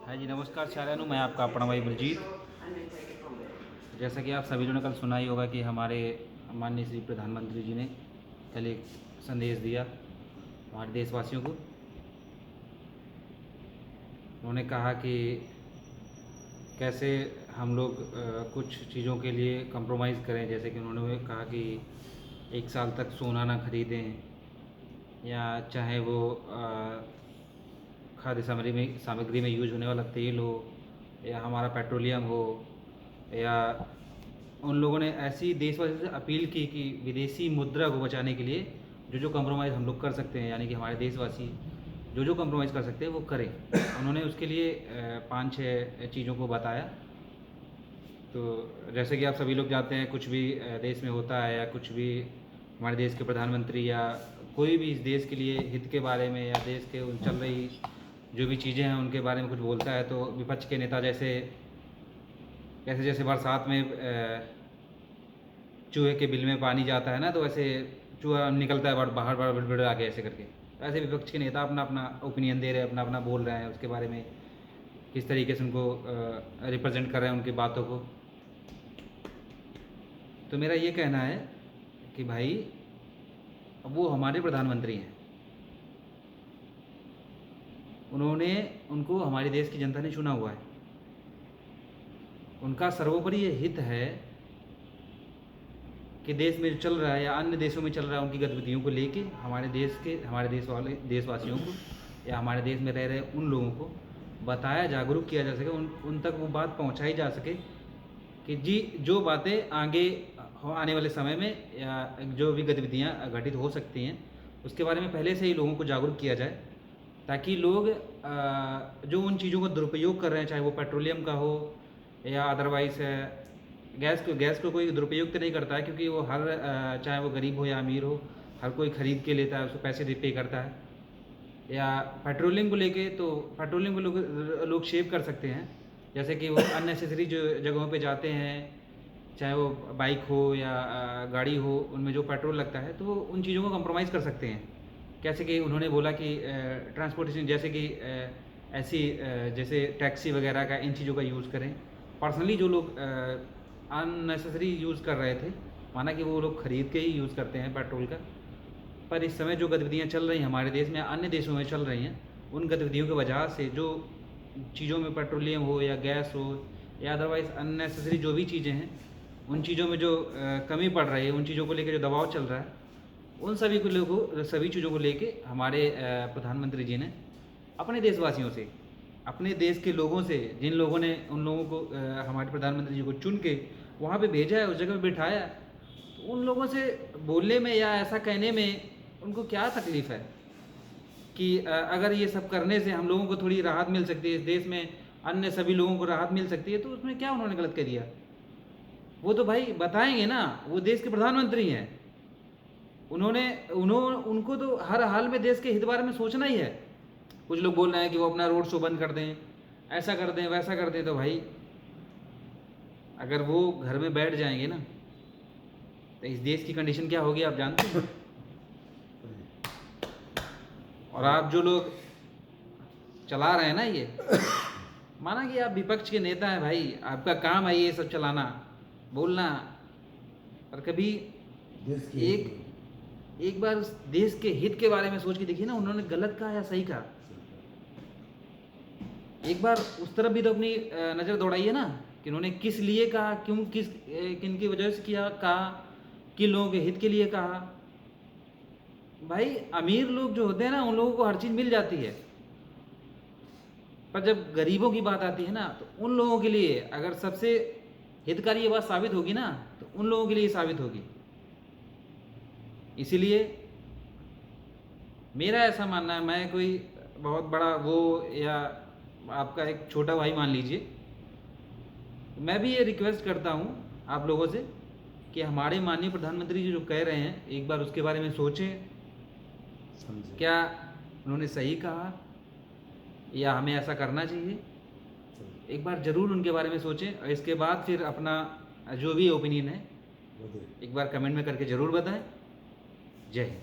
हाँ जी, नमस्कार साਰਿਆਂ ਨੂੰ मैं आपका अपना भाई बलजीत। जैसा कि आप सभी लोगों ने कल सुना ही होगा कि हमारे माननीय श्री प्रधानमंत्री जी ने कल एक संदेश दिया हमारे देशवासियों को। उन्होंने कहा कि कैसे हम लोग कुछ चीज़ों के लिए कंप्रोमाइज़ करें, जैसे कि उन्होंने कहा कि 1 साल तक सोना ना खरीदें, या चाहे वो खाद्य सामग्री में यूज होने वाला तेल हो, या हमारा पेट्रोलियम हो, या उन लोगों ने ऐसी देशवासियों से अपील की कि विदेशी मुद्रा को बचाने के लिए जो कंप्रोमाइज़ हम लोग कर सकते हैं, यानी कि हमारे देशवासी जो कंप्रोमाइज़ कर सकते हैं वो करें। उन्होंने उसके लिए 5-6 चीज़ों को बताया। तो जैसे कि आप सभी लोग जानते हैं, कुछ भी देश में होता है या कुछ भी हमारे देश के प्रधानमंत्री या कोई भी इस देश के लिए हित के बारे में या देश के चल रही जो भी चीज़ें हैं उनके बारे में कुछ बोलता है, तो विपक्ष के नेता जैसे बरसात में चूहे के बिल में पानी जाता है ना, तो वैसे चूहा निकलता है बाहर बड़ आगे ऐसे करके, ऐसे विपक्ष के नेता अपना अपना ओपिनियन दे रहे हैं, अपना अपना बोल रहे हैं उसके बारे में, किस तरीके से उनको रिप्रेजेंट कर रहे हैं उनकी बातों को। तो मेरा ये कहना है कि भाई अब वो हमारे प्रधानमंत्री हैं, उनको हमारे देश की जनता ने चुना हुआ है, उनका सर्वोपरि ये हित है कि देश में जो चल रहा है या अन्य देशों में चल रहा है उनकी गतिविधियों को लेके हमारे देशवासियों को या हमारे देश में रह रहे उन लोगों को बताया, जागरूक किया जा सके, उन तक वो बात पहुंचाई जा सके कि जी जो बातें आगे आने वाले समय में या जो भी गतिविधियां घटित हो सकती हैं उसके बारे में पहले से ही लोगों को जागरूक किया जाए, ताकि लोग जो उन चीज़ों का दुरुपयोग कर रहे हैं, चाहे वो पेट्रोलियम का हो या अदरवाइज़ गैस को कोई दुरुपयोग तो नहीं करता है, क्योंकि वो चाहे वो गरीब हो या अमीर हो, हर कोई ख़रीद के लेता है, उसको पैसे पे करता है। या पेट्रोलियम को लेके, तो पेट्रोलियम को लोग सेव कर सकते हैं, जैसे कि वो अननेसेसरी जो जगहों पे जाते हैं, चाहे वो बाइक हो या गाड़ी हो, उनमें जो पेट्रोल लगता है तो वो उन चीज़ों को कंप्रोमाइज़ कर सकते हैं। कैसे कि उन्होंने बोला कि ट्रांसपोर्टेशन, जैसे कि जैसे टैक्सी वगैरह का, इन चीज़ों का यूज़ करें। पर्सनली जो लोग अननेसेसरी यूज़ कर रहे थे, माना कि वो लोग ख़रीद के ही यूज़ करते हैं पेट्रोल का, पर इस समय जो गतिविधियाँ चल रही हैं हमारे देश में, अन्य देशों में चल रही हैं, उन गतिविधियों की वजह से जो चीज़ों में पेट्रोलियम हो या गैस हो या अदरवाइज़ अननेसेसरी जो भी चीज़ें हैं, उन चीज़ों में जो कमी पड़ रही है, उन चीज़ों को लेकर जो दबाव चल रहा है, उन सभी चीज़ों को लेके हमारे प्रधानमंत्री जी ने अपने देशवासियों से, अपने देश के लोगों से, जिन लोगों ने उन लोगों को हमारे प्रधानमंत्री जी को चुन के वहाँ पे भेजा है, उस जगह पे बिठाया, तो उन लोगों से बोलने में या ऐसा कहने में उनको क्या तकलीफ़ है कि अगर ये सब करने से हम लोगों को थोड़ी राहत मिल सकती है, इस देश में अन्य सभी लोगों को राहत मिल सकती है, तो उसमें क्या उन्होंने गलत कर दिया? वो तो भाई बताएंगे ना, वो देश के प्रधानमंत्री हैं, उनको तो हर हाल में देश के हित बारे में सोचना ही है। कुछ लोग बोल रहे हैं कि वो अपना रोड शो बंद कर दें, ऐसा कर दें, वैसा कर दें, तो भाई अगर वो घर में बैठ जाएंगे ना, तो इस देश की कंडीशन क्या होगी आप जानते हैं। और आप जो लोग चला रहे हैं ना, ये माना कि आप विपक्ष के नेता हैं भाई, आपका काम है ये सब चलाना, बोलना, और कभी एक बार उस देश के हित के बारे में सोच के देखिए ना, उन्होंने गलत कहा या सही कहा, एक बार उस तरफ भी तो अपनी नज़र दौड़ाइए ना कि उन्होंने किस लिए कहा, किन की वजह से कहा, किन लोगों के हित के लिए कहा। भाई अमीर लोग जो होते हैं ना, उन लोगों को हर चीज़ मिल जाती है, पर जब गरीबों की बात आती है ना, तो उन लोगों के लिए अगर सबसे हितकारी ये बात साबित होगी ना, तो उन लोगों के लिए साबित होगी। इसीलिए मेरा ऐसा मानना है, मैं कोई बहुत बड़ा वो या आपका एक छोटा भाई मान लीजिए, मैं भी ये रिक्वेस्ट करता हूँ आप लोगों से कि हमारे माननीय प्रधानमंत्री जी जो कह रहे हैं, एक बार उसके बारे में सोचें, क्या उन्होंने सही कहा या हमें ऐसा करना चाहिए। एक बार ज़रूर उनके बारे में सोचें, और इसके बाद फिर अपना जो भी ओपिनियन है एक बार कमेंट में करके ज़रूर बताएं। जय हिंद।